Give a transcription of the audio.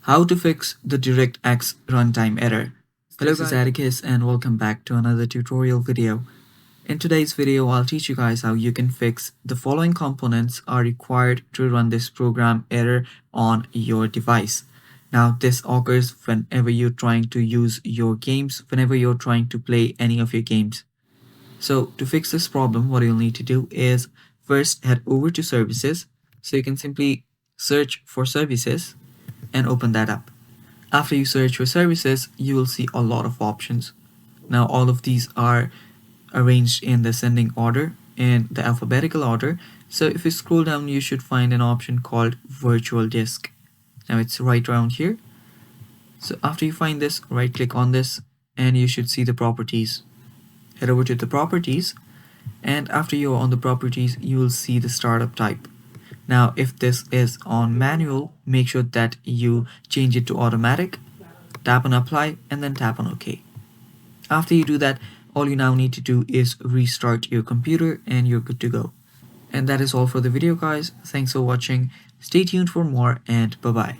How to fix the DirectX runtime error. Hello, this is Atticus and welcome back to another tutorial video. In today's video, I'll teach you guys how you can fix the following components are required to run this program error on your device. Now, this occurs whenever you're trying to use your games, whenever you're trying to play any of your games. So to fix this problem, what you'll need to do is first head over to services. So you can simply search for services and open that up. After you search for services, you will see a lot of options. Now all of these are arranged in the ascending order, in the alphabetical order. So if you scroll down, you should find an option called virtual disk. Now it's right around here. So after you find this, right click on this and you should see the properties. Head over to the properties, and after you're on the properties, you will see the startup type. Now if this is on manual, make sure that you change it to automatic, tap on apply and then tap on OK. After you do that, all you now need to do is restart your computer and you're good to go. And that is all for the video, guys. Thanks for watching. Stay tuned for more and bye bye.